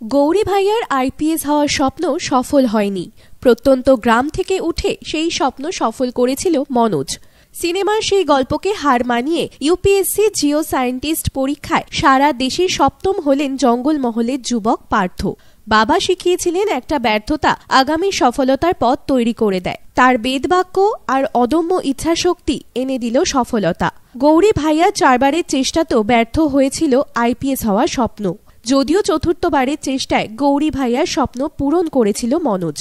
গৌরী ভাইয়ার আইপিএস হওয়ার স্বপ্ন সফল হয়নি। প্রত্যন্ত গ্রাম থেকে উঠে সেই স্বপ্ন সফল করেছিল মনোজ। সিনেমার সেই গল্পকে হার মানিয়ে ইউপিএসসি জিও সায়েন্টিস্ট পরীক্ষায় সারা দেশে সপ্তম হলেন জঙ্গলমহলের যুবক পার্থ। বাবা শিখিয়েছিলেন একটা ব্যর্থতা আগামী সফলতার পথ তৈরি করে দেয়। তার বেদবাক্য আর অদম্য ইচ্ছাশক্তি এনে দিল সফলতা। গৌরী ভাইয়া 4 বারের চেষ্টাতেও ব্যর্থ হয়েছিল আইপিএস হওয়ার স্বপ্ন। যদিও চতুর্থবারের চেষ্টায় গৌরী ভাইয়ার স্বপ্ন পূরণ করেছিল মনোজ।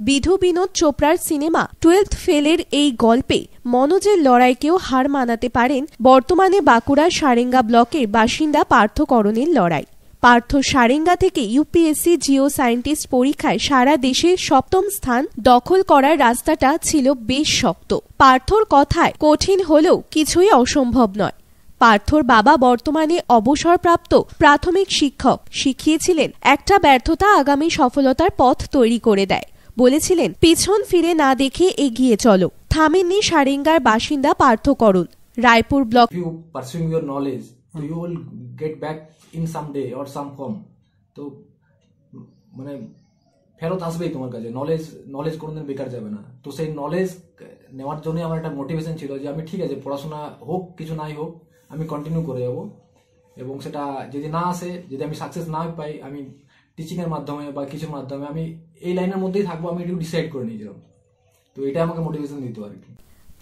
বিধু বিনোদ চোপড়ার সিনেমা 12th ফেলের এই গল্পে মনোজের লড়াইকেও হার মানাতে পারেন বর্তমানে বাঁকুড়ার সারেঙ্গা ব্লকের বাসিন্দা পার্থ করণের লড়াই। পার্থ সারেঙ্গা থেকে ইউপিএসসি জিও সায়েন্টিস্ট পরীক্ষায় সারা দেশে সপ্তম স্থান দখল করার রাস্তাটা ছিল বেশ শক্ত। পার্থর কথায় কঠিন হলেও কিছুই অসম্ভব নয়। পার্থর বাবা বর্তমানে অবসরপ্রাপ্ত প্রাথমিক শিক্ষক। শিখিয়েছিলেন একটা ব্যর্থতা আগামী সফলতার পথ তৈরি করে দেয়। বলেছিলেন পিছন ফিরে না দেখে এগিয়ে চলো। থামেননি সারেঙ্গার বাসিন্দা Partha Karan. Raipur block in some day or some form তো মানে ফেরত আসবেই তোমার কাছে। নলেজ কোনোদিন বেকার যাবে না। তো সেই নলেজ নেওয়ার জন্য আমার একটা মোটিভেশন ছিল যে আমি ঠিক আছে, পড়াশোনা হোক কিছু নাই হোক আমি কন্টিনিউ করে যাব, এবং সেটা যদি না আসে, যদি আমি সাকসেস না পাই, আমি টিচিং এর মাধ্যমে বা কিছুর মাধ্যমে আমি এই লাইনের মধ্যেই থাকবো, আমি একটু ডিসাইড করে নিয়েছিলাম। তো এটা আমাকে মোটিভেশন দিত আর কি।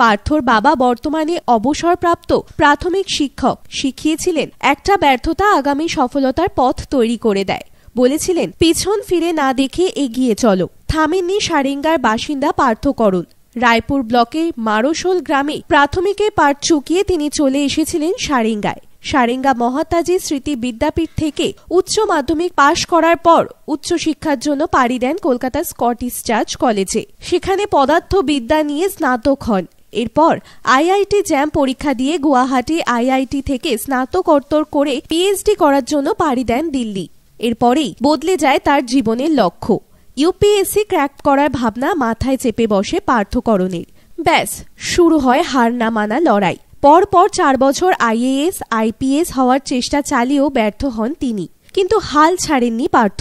পার্থর বাবা বর্তমানে অবসরপ্রাপ্ত প্রাথমিক শিক্ষক। শিখিয়েছিলেন একটা ব্যর্থতা আগামী সফলতার পথ তৈরি করে দেয়। বলেছিলেন পিছন ফিরে না দেখে এগিয়ে চলো। থামেননি সারেঙ্গার বাসিন্দা পার্থ করণ। রায়পুর ব্লকের মারোশোল গ্রামে প্রাথমিকের পাঠ চুকিয়ে তিনি চলে এসেছিলেন সারেঙ্গায়। সারেঙ্গা মহাতাজি স্মৃতি বিদ্যাপীঠ থেকে উচ্চ মাধ্যমিক পাশ করার পর উচ্চশিক্ষার জন্য পাড়ি দেন কলকাতার স্কটিশ চার্চ কলেজে। সেখানে পদার্থবিদ্যা নিয়ে স্নাতক হন। এরপর আইআইটি জ্যাম পরীক্ষা দিয়ে গুয়াহাটি আইআইটি থেকে স্নাতকোত্তর করে পিএইচডি করার জন্য পাড়ি দেন দিল্লি। এরপরেই বদলে যায় তার জীবনের লক্ষ্য। ইউপিএসসি ক্র্যাক করার ভাবনা মাথায় চেপে বসে পার্থ করণের। ব্যাস শুরু হয় হার না মানা লড়াই। পরপর 4 বছর আইএএস আইপিএস হওয়ার চেষ্টা চালিয়েও ব্যর্থ হন তিনি, কিন্তু হাল ছাড়েননি পার্থ।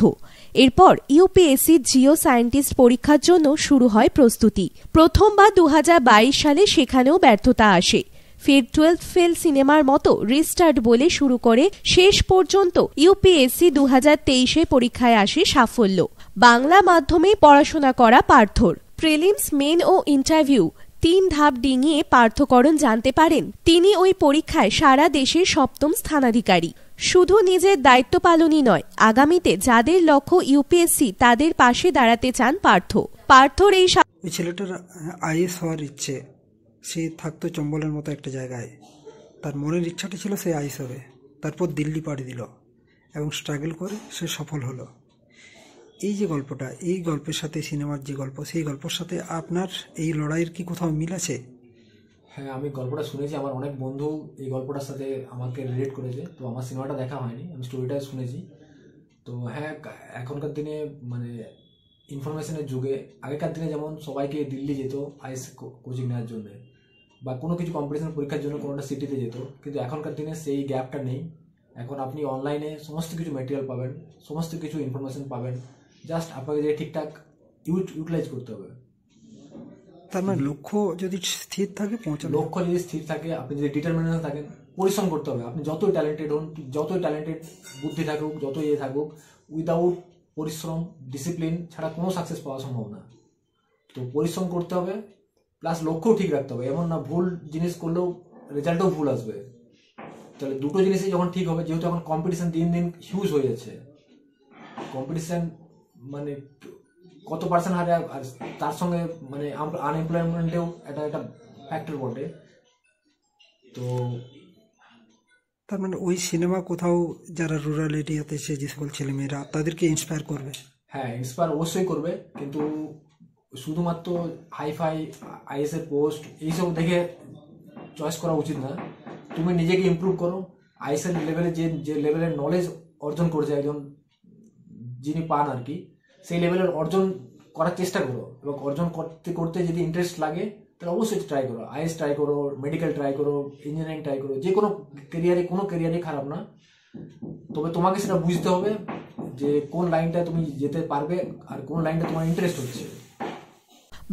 এরপর ইউপিএসসি জিও সায়েন্টিস্ট পরীক্ষার জন্য শুরু হয় প্রস্তুতি। প্রথমবার 2022 সালে সেখানেও ব্যর্থতা আসে। ফের 12th ফেল সিনেমার মতো রিস্টার্ট বলে শুরু করে শেষ পর্যন্ত ইউপিএসসি 2023 পরীক্ষায় আসে সাফল্য। বাংলা মাধ্যমে পড়াশোনা করা পার্থর প্রিলিমস, মেন ও ইন্টারভিউ 3 ধাপ ডিঙিয়ে পার্থ করণ জানতে পারেন তিনি ওই পরীক্ষায় সারা দেশের সপ্তম স্থানাধিকারী। শুধু নিজের দায়িত্ব পালনই নয়, আগামীতে যাদের লক্ষ্য ইউপিএসসি তাদের পাশে দাঁড়াতে চান পার্থ। পার্থর এই ছেলেটার আইএস হওয়ার ইচ্ছে, সে থাকতো চম্বলের মতো একটা জায়গায়। তার মনের ইচ্ছাটা ছিল সে আইএস হবে। তারপর দিল্লি পাড়ি দিল এবং স্ট্রাগল করে সে সফল হলো। এই যে গল্পটা, এই গল্পের সাথে সিনেমার যে গল্প, সেই গল্পের সাথে আপনার এই লড়াইয়ের কি কোথাও মিল আছে? হ্যাঁ, আমি গল্পটা শুনেছি। আমার অনেক বন্ধু এই গল্পটার সাথে আমাকে রিলেট করেছে। তো আমার সিনেমাটা দেখা হয়নি, আমি স্টোরিটা শুনেছি। তো হ্যাঁ, এখনকার দিনে মানে ইনফরমেশনের যুগে, আগেকার দিনে যেমন সবাইকে দিল্লি যেত আইএস কোচিং নেওয়ার জন্য বা কোনো কিছু কম্পিটিশন পরীক্ষার জন্য কোনোটা সিটিতে যেত, কিন্তু এখনকার দিনে সেই গ্যাপটা নেই। এখন আপনি অনলাইনে সমস্ত কিছু ম্যাটেরিয়াল পাবেন, সমস্ত কিছু ইনফরমেশন পাবেন। জাস্ট আপনাকে যে ঠিকঠাক ইউটিলাইজ করতে হবে। তার মানে লক্ষ্য যদি স্থির থাকে, লক্ষ্য যদি স্থির থাকে, আপনি যদি ডিটারমিনেশন থাকেন, পরিশ্রম করতে হবে। আপনি যতই ট্যালেন্টেড হন, যতই ট্যালেন্টেড বুদ্ধি থাকুক, যতই থাকুক, উইদাউট পরিশ্রম ডিসিপ্লিন ছাড়া কোনো সাকসেস পাওয়া সম্ভব না। তো পরিশ্রম করতে হবে, প্লাস লক্ষ্যও ঠিক রাখতে হবে। এমন না ভুল জিনিস করলেও রেজাল্টও ভুল আসবে। তাহলে দুটো জিনিসই যখন ঠিক হবে, যেহেতু এখন কম্পিটিশন দিন দিন হিউজ হয়ে যাচ্ছে, কম্পিটিশন মানে কত পার্সেন্ট হারে, আর তার সঙ্গে মানে আনএমপ্লয়মেন্টেও একটা ফ্যাক্টর বটে। তো তার মানে ওই সিনেমা কোথাও যারা রুরাল এরিয়াতে সে যে সকল ছেলেমেয়েরা, তাদেরকে ইন্সপায়ার করবে। হ্যাঁ, ইন্সপায়ার অবশ্যই করবে, কিন্তু শুধুমাত্র হাইফাই আইএস এর পোস্ট এইসব দেখে চয়েস করা উচিত না। তুমি নিজেকে ইমপ্রুভ করো। আইএস এর লেভেলে যে লেভেলের নলেজ অর্জন করেছে একজন যিনি পান আর কি, সেই লেভেলের অর্জন করার চেষ্টা করো, এবং অর্জন করতে করতে যদি ইন্টারেস্ট লাগে তাহলে অবশ্যই ট্রাই করো। আইএস ট্রাই করো, মেডিকেল ট্রাই করো, ইঞ্জিনিয়ারিং ট্রাই করো। যে কোনো ক্যারিয়ারে খারাপ না, তবে তোমাকে সেটা বুঝতে হবে যে কোন লাইনটা তুমি যেতে পারবে আর কোন লাইনটা তোমার ইন্টারেস্ট হচ্ছে।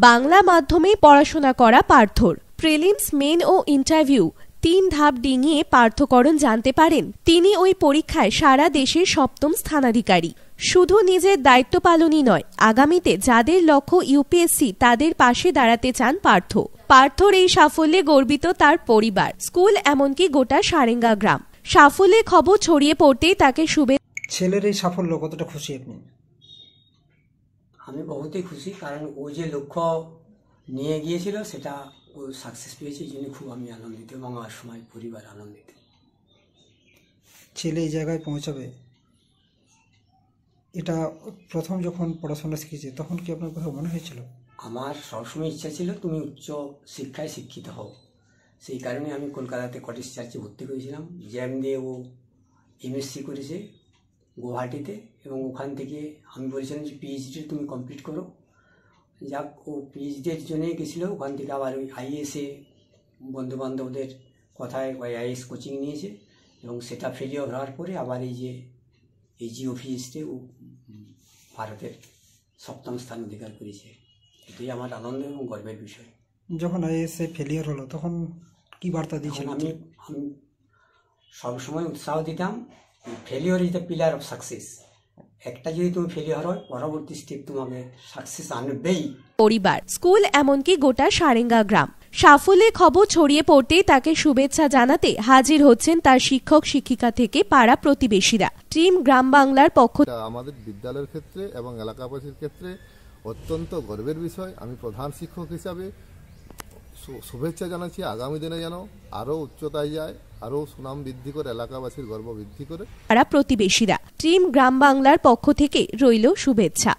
বাংলা মাধ্যমে পড়াশোনা করা পার্থর প্রিলিমস, মেন ও ইন্টারভিউ 3 ধাপ ডিঙিয়ে পার্থকরণ জানতে পারেন তিনি ওই পরীক্ষায় সারা দেশের 7ম স্থানাধিকারী। শুধু নিজের দায়িত্ব পালনই নয়, আগামীতে যাদের লক্ষ্য ইউপিএসসি তাদের পাশে দাঁড়াতে চান পার্থ। পার্থর এই সাফল্যে গর্বিত তার পরিবার, স্কুল, এমনকি গোটা সারেঙ্গা গ্রাম। সাফল্যের খবর ছড়িয়ে পড়তেই তাকে ছেলের এই সাফল্য কতটা খুশি আপনি? আমি বহুতই খুশি, কারণ ও যে লক্ষ্য নিয়ে গিয়েছিল সেটা ও সাকসেস পেয়েছে, এই জন্য খুব আমি আনন্দিত এবং আমার সময় পরিবার আনন্দিত। ছেলে এই জায়গায় পৌঁছাবে, এটা প্রথম যখন পড়াশোনা শিখেছে তখন কি আপনার কথা মনে হয়েছিল? আমার সবসময় ইচ্ছা ছিল তুমি উচ্চ শিক্ষায় শিক্ষিত হও, সেই কারণে আমি কলকাতাতে কটেজ চার্চে ভর্তি করেছিলাম। জ্যাম দিয়ে ও এমএসসি করেছে গুয়াহাটিতে, এবং ওখান থেকে আমি বলেছিলাম যে পিএইচডি তুমি কমপ্লিট করো। যাক, ও পিএইচডির জন্যে গেছিলো, ওখান থেকে আবার ওই আইএসএ বন্ধুবান্ধবদের কথায় ওই আইএস কোচিং নিয়েছে, এবং সেটা ফেলিওর হওয়ার পরে আবার এই যে এজি অফিসে ও ভারতের 7ম স্থান অধিকার করেছে। এটাই আমার আনন্দ এবং গর্বের বিষয়। যখন আইএসএ ফেলিয়ার হলো তখন কি বার্তা দিয়েছিলেন? আমি সবসময় উৎসাহ দিতাম, failure is the pillar of success. একটা যদি তুমি ফেলিওর হয়, পরবর্তী স্টেপ তোমাকে সাকসেস আনবেই। পরিবার, স্কুল, এমনকি গোটা সারেঙ্গা গ্রাম। সাফল্যের খবর ছড়িয়ে পড়তেই তাকে শুভেচ্ছা জানাতে হাজির হচ্ছেন তার শিক্ষক শিক্ষিকা থেকে পাড়া প্রতিবেশীরা। টিম গ্রাম বাংলার পক্ষ আমাদের বিদ্যালয়ের ক্ষেত্রে এবং এলাকাবাসীর ক্ষেত্রে অত্যন্ত গর্বের বিষয়। আমি প্রধান শিক্ষক হিসাবে শুভেচ্ছা জানাচ্ছি, আগামী দিনে যেন আরও উচ্চতায় যায়, আরও সুনাম বৃদ্ধি করে, এলাকাবাসীর গর্ব বৃদ্ধি করে। পাড়া প্রতিবেশীরা। টিম গ্রাম বাংলার পক্ষ থেকে রইল শুভেচ্ছা।